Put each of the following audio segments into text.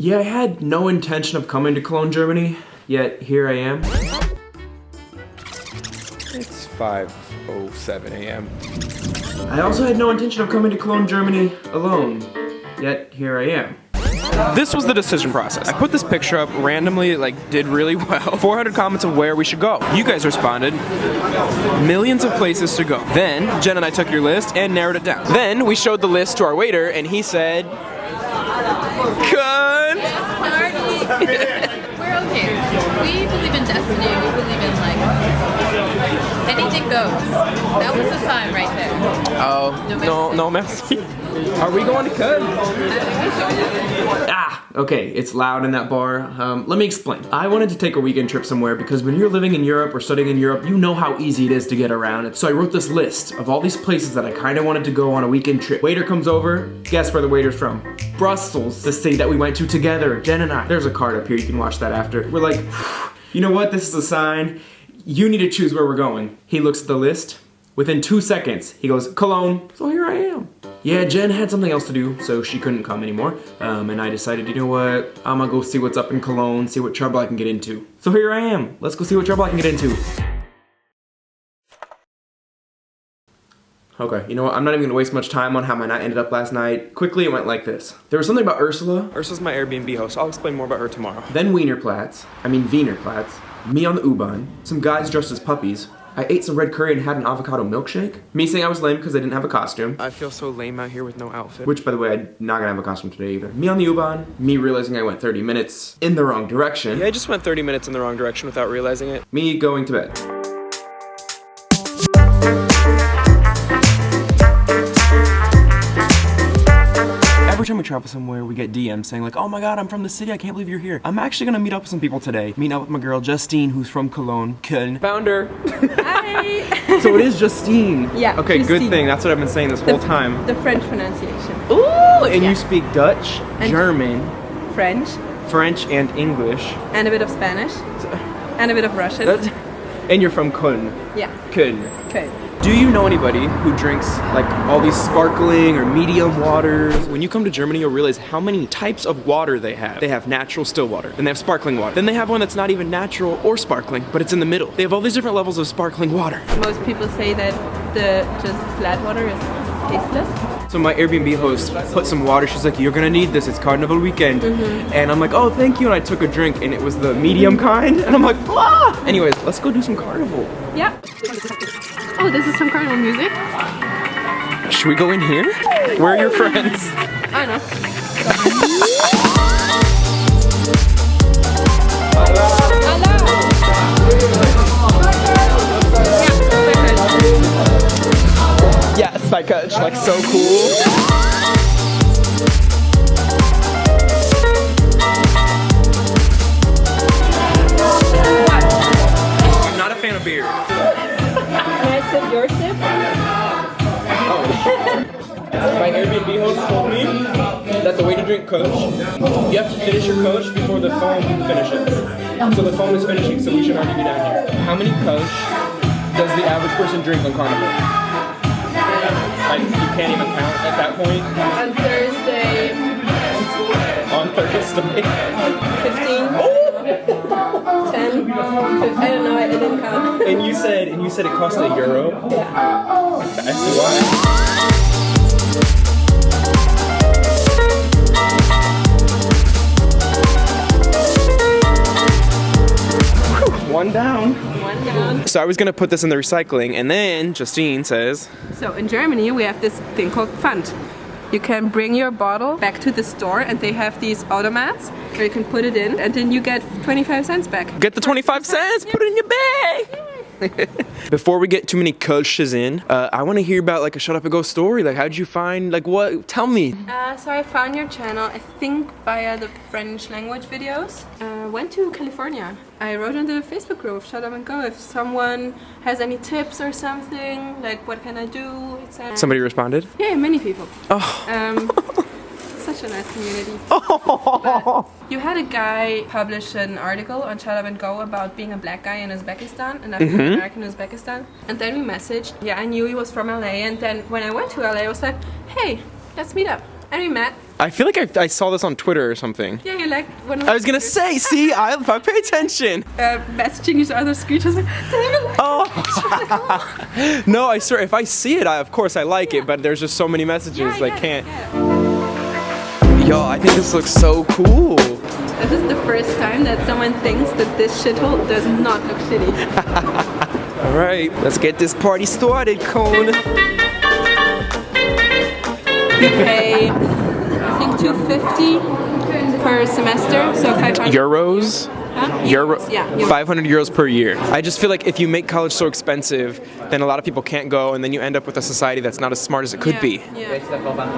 Yeah, I had no intention of coming to Cologne, Germany, yet here I am. It's 5:07 a.m. I also had no intention of coming to Cologne, Germany alone, yet here I am. This was the decision process. I put this picture up randomly, it like did really well. 400 comments of where we should go. You guys responded. Millions of places to go. Then Jen and I took your list and narrowed it down. Then we showed the list to our waiter and he said, Köln! We're okay. We believe in destiny. We believe in like anything goes. That was the sign right there. Oh, no, merci. Are we going to Köln? Okay, it's loud in that bar. Let me explain. I wanted to take a weekend trip somewhere because when you're living in Europe or studying in Europe, you know how easy it is to get around. So I wrote this list of all these places that I kind of wanted to go on a weekend trip. Waiter comes over, guess where the waiter's from? Brussels, the city that we went to together, Jen and I. There's a card up here, you can watch that after. We're like, you know what, this is a sign. You need to choose where we're going. He looks at the list. Within 2 seconds, he goes, Cologne. So here I am. Yeah, Jen had something else to do, so she couldn't come anymore. And I decided, you know what? I'm gonna go see what's up in Cologne, see what trouble I can get into. So here I am. Let's go see what trouble I can get into. Okay, you know what? I'm not even gonna waste much time on how my night ended up last night. Quickly, it went like this. There was something about Ursula. Ursula's my AirBNB host. I'll explain more about her tomorrow. Then Wienerplatz. Me on the U-Bahn. Some guys dressed as puppies. I ate some red curry and had an avocado milkshake. Me saying I was lame because I didn't have a costume. I feel so lame out here with no outfit. Which, by the way, I'm not gonna have a costume today either. Me on the U-Bahn. Me realizing I went 30 minutes in the wrong direction. Yeah, I just went 30 minutes in the wrong direction without realizing it. Me going to bed. Every time we travel somewhere, we get DMs saying like, oh my god, I'm from the city, I can't believe you're here. I'm actually gonna meet up with some people today. Meeting up with my girl, Justien, who's from Cologne. Köln. Found her. Hi. So it is Justien. Yeah. Okay, Justien. good thing. That's what I've been saying this whole time. The French pronunciation. Ooh, and Yeah. you speak Dutch, And- German, French, French, and English. and a bit of Spanish, and a bit of Russian. And you're from Köln. Yeah. Köln. Okay. Do you know anybody who drinks like all these sparkling or medium waters? When you come to Germany, you'll realize how many types of water they have. They have natural still water, then they have sparkling water. Then they have one that's not even natural or sparkling, but it's in the middle. They have all these different levels of sparkling water. Most people say that the just flat water is tasteless. So my AirBNB host put some water. She's like, you're gonna need this. It's Karneval weekend. And I'm like, oh, thank you. And I took a drink and it was the medium kind. And I'm like, ah! Anyways, let's go do some Carnival. Yeah. Oh, this is some Carnival music. Should we go in here? Where are your friends? I know. Yes, by Kölsch. Like so cool. I'm not a fan of beer. Can I sip your sip? My AirBNB host told me that the way to drink Kölsch, you have to finish your Kölsch before the foam finishes. So the foam is finishing, so we should already be down here. How many Kölsch does the average person drink on Karneval? Like, you can't even count at that point? On Thursday, On Thursday. 15, 10, 15, I don't know, I didn't count. And you said it cost €1? Yeah. I see why. One down. One down. So I was gonna put this in the recycling, and then Justine says, So in Germany we have this thing called Pfand. You can bring your bottle back to the store and they have these automats where you can put it in and then you get 25 cents back. get the 25 cents, put it in your bag. Before we get too many Kölsches in, I want to hear about like a shut up and go story. Like, how'd you find, like what, tell me. So I found your channel, I think via the French language videos. Went to California. I wrote in the Facebook group, Shut Up and Go, if someone has any tips or something, like what can I do, etc. Somebody responded? Yeah, many people. Oh. Such a nice community. But you had a guy publish an article on Shut Up and Go about being a black guy in Uzbekistan, an African American in Uzbekistan. And then we messaged. Yeah, I knew he was from LA. And then when I went to LA, I was like, hey, let's meet up. And we met. I feel like I saw this on Twitter or something. Yeah, you like when I was gonna say, see, I pay attention. messaging each other, screeches like, Damon. Oh. No, I swear, if I see it, of course I like it, but there's just so many messages I can't. Yo, I think this looks so cool. This is the first time that someone thinks that this shithole does not look shitty. All right, let's get this party started, Koln. We pay, I think, $250 per semester, so 500 Euros? Huh? Yeah, euros. 500 euros per year. I just feel like if you make college so expensive, then a lot of people can't go, and then you end up with a society that's not as smart as it could be. Yeah.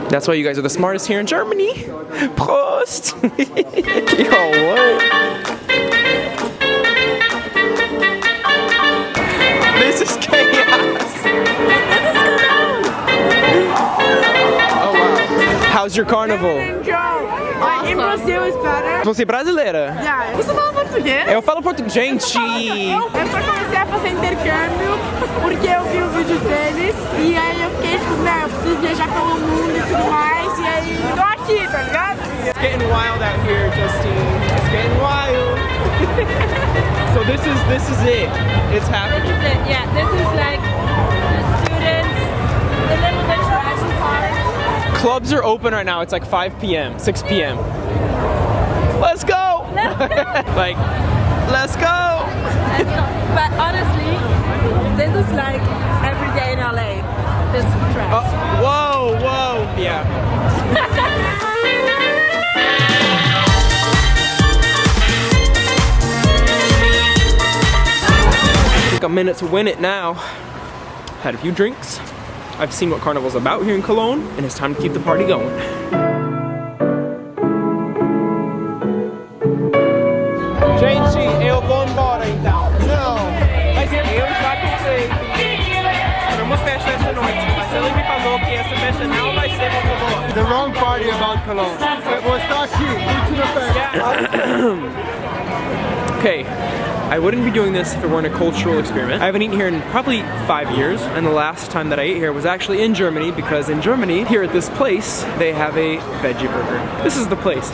That's why you guys are the smartest here in Germany. Prost! Yo, what? This is chaos. Oh wow. How's your carnival? E você, o espera? Você é brasileira? Já. Você fala português? Eu falo português. Gente! Eu só comecei a fazer intercâmbio porque eu vi o vídeo deles e aí eu fiquei tipo, não, eu preciso viajar pelo mundo e tudo mais e aí tô aqui, tá ligado? It's getting wild out here, Justien. It's getting wild. So this is it. It's happening. This is it, yeah. This is like the students, the little bit trashy part. Clubs are open right now. It's like 5 p.m., 6 p.m. Let's go! Like, let's go! Let's go. But honestly, this is like every day in LA. This trash. Whoa, whoa, yeah. Take a minute to win it now. Had a few drinks. I've seen what Karneval's about here in Cologne, and it's time to keep the party going. Gente, eu vou embora então. Não. Mas eu já pensei. Para uma festa essa noite, mas ele me falou que essa festa não vai ser muito boa. The wrong party about Cologne. Well, it's not you. Go to the fest. Okay. I wouldn't be doing this if it weren't a cultural experiment. I haven't eaten here in probably 5 years, and the last time that I ate here was actually in Germany, because in Germany, here at this place, they have a veggie burger. This is the place.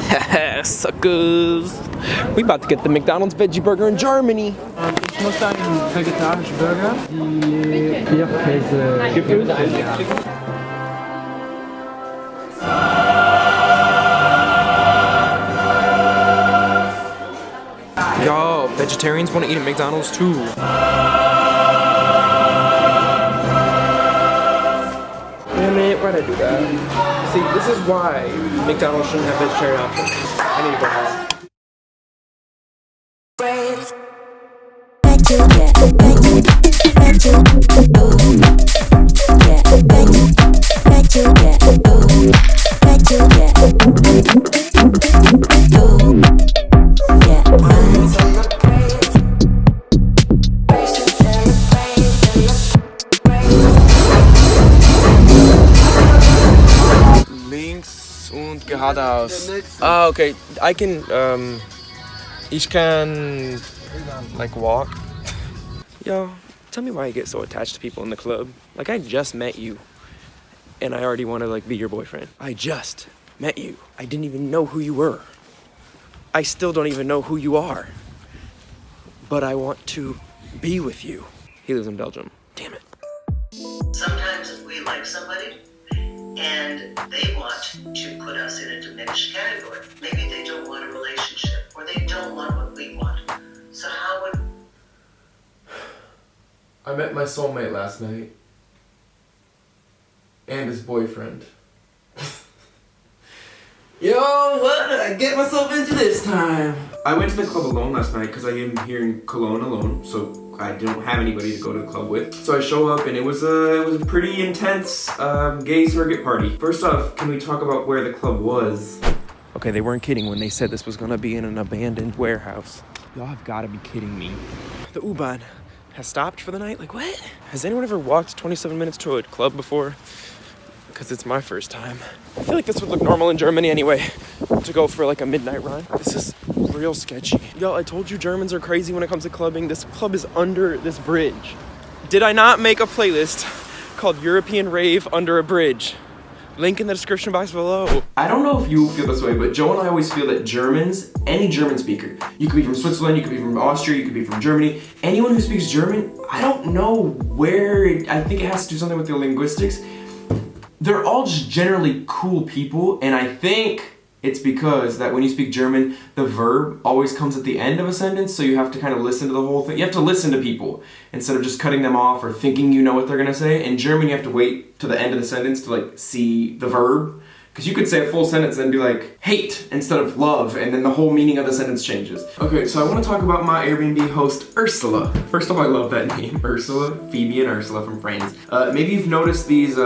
Suckers! We about to get the McDonald's veggie burger in Germany. Ich muss einen vegetarischen Burger, die hier Käse gefüllt sind. Yo, vegetarians want to eat at McDonald's too. Damn it, why'd I do that? See, this is why McDonald's shouldn't have vegetarian options. I need to go home. Links und geradeaus. Ah, okay. I can, ich can, like, walk. Yo, tell me why you get so attached to people in the club. Like, I just met you, and I already want to, like, be your boyfriend. I just met you. I didn't even know who you were. I still don't even know who you are. But I want to be with you. He lives in Belgium. Damn it. Sometimes we like somebody and they want to put us in a diminished category. Maybe they don't want a relationship or they don't want what we want. So how would... I met my soulmate last night. And his boyfriend. Yo, what did I get myself into this time? I went to the club alone last night because I am here in Cologne alone, so I don't have anybody to go to the club with. So I show up and it was a pretty intense gay surrogate party. First off, can we talk about where the club was? Okay, they weren't kidding when they said this was gonna be in an abandoned warehouse. Y'all have gotta be kidding me. The U-Bahn has stopped for the night? Like, what? Has anyone ever walked 27 minutes to a club before? Because it's my first time. I feel like this would look normal in Germany anyway, to go for like a midnight run. This is real sketchy. Yo, I told you Germans are crazy when it comes to clubbing. This club is under this bridge. Did I not make a playlist called European Rave Under a Bridge? Link in the description box below. I don't know if you feel this way, but Joe and I always feel that Germans, any German speaker, you could be from Switzerland, you could be from Austria, you could be from Germany, anyone who speaks German, I don't know where, I think it has to do something with the linguistics. They're all just generally cool people, and I think it's because that when you speak German, the verb always comes at the end of a sentence, so you have to kind of listen to the whole thing. You have to listen to people instead of just cutting them off or thinking you know what they're gonna say. In German, you have to wait to the end of the sentence to like see the verb. Because you could say a full sentence and be like, hate instead of love, and then the whole meaning of the sentence changes. Okay, so I want to talk about my Airbnb host, Ursula. First of all, I love that name, Ursula, Phoebe and Ursula from Friends. Maybe you've noticed these,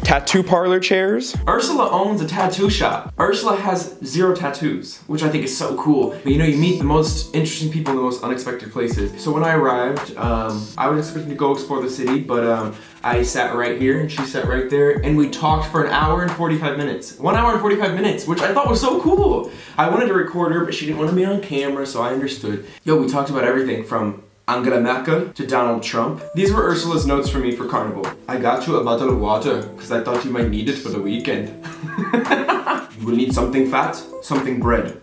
Tattoo parlor chairs. Ursula owns a tattoo shop. Ursula has 0 tattoos, which I think is so cool. But you know, you meet the most interesting people in the most unexpected places. So when I arrived, I was expecting to go explore the city, but I sat right here and she sat right there, and we talked for 1 hour and 45 minutes. 1 hour and 45 minutes, which I thought was so cool. I wanted to record her, but she didn't want to be on camera, so I understood. Yo, we talked about everything from Angela Merkel to Donald Trump. These were Ursula's notes for me for Karneval. I got you a bottle of water because I thought you might need it for the weekend. You will need something fat, something bread.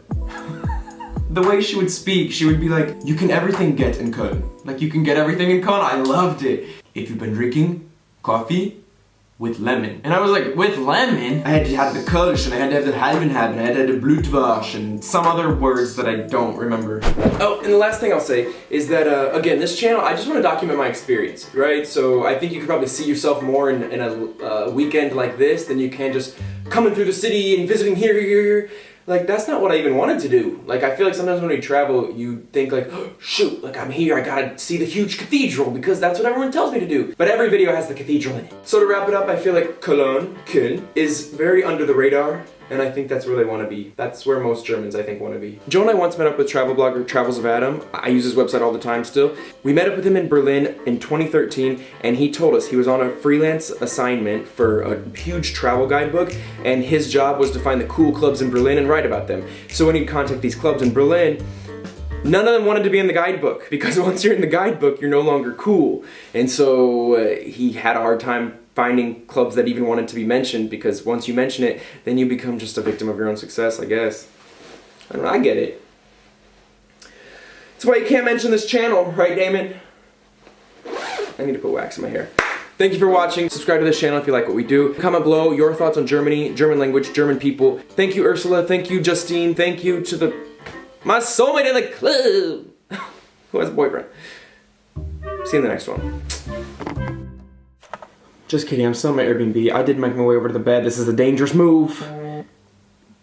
The way she would speak, she would be like, you can everything get in Köln. Like, you can get everything in Köln. I loved it. If you've been drinking coffee with lemon. And I was like, with lemon? I had to have the Kölsch, and I had to have the Halvenhab, and I had to have the Blutwasch, and some other words that I don't remember. Oh, and the last thing I'll say is that, again, this channel, I just want to document my experience, right? So I think you could probably see yourself more in a weekend like this than you can just coming through the city and visiting here. Like, that's not what I even wanted to do. Like, I feel like sometimes when we travel, you think like, oh, shoot, like I'm here, I gotta see the huge cathedral because that's what everyone tells me to do. But every video has the cathedral in it. So to wrap it up, I feel like Cologne, is very under the radar, and I think that's where they want to be. That's where most Germans, I think, want to be. Joe and I once met up with travel blogger Travels of Adam. I use his website all the time still. We met up with him in Berlin in 2013, and he told us he was on a freelance assignment for a huge travel guidebook, and his job was to find the cool clubs in Berlin and write about them. So when he'd contact these clubs in Berlin, none of them wanted to be in the guidebook, because once you're in the guidebook, you're no longer cool. And so he had a hard time finding clubs that even wanted to be mentioned, because once you mention it, then you become just a victim of your own success, I guess. I don't know, I get it. That's why you can't mention this channel, right, Damon? I need to put wax in my hair. Thank you for watching. Subscribe to this channel if you like what we do. Comment below your thoughts on Germany, German language, German people. Thank you, Ursula. Thank you, Justine. Thank you to my soulmate in the club who has a boyfriend. See you in the next one. Just kidding, I'm still in my Airbnb. I did make my way over to the bed. This is a dangerous move.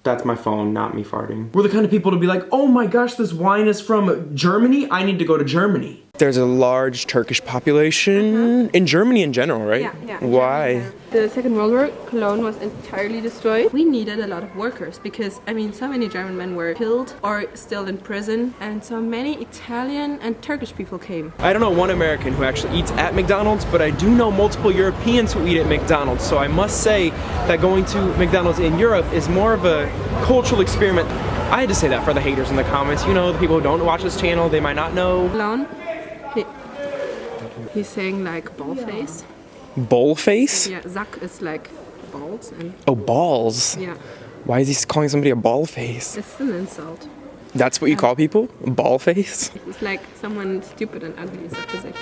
That's my phone, not me farting. We're the kind of people to be like, oh my gosh, this wine is from Germany. I need to go to Germany. There's a large Turkish population in Germany in general, right? Yeah. Why? The Second World War, Cologne was entirely destroyed. We needed a lot of workers because, I mean, so many German men were killed or still in prison, and so many Italian and Turkish people came. I don't know one American who actually eats at McDonald's, but I do know multiple Europeans who eat at McDonald's. So I must say that going to McDonald's in Europe is more of a cultural experiment. I had to say that for the haters in the comments. You know, the people who don't watch this channel, they might not know. Cologne, he's saying like ball face. Bull face? Yeah, Sack is like balls. And oh, balls. yeah, Why is he calling somebody a ball face? it's an insult. That's what you call people? Ball face? It's like someone stupid and ugly is opposite.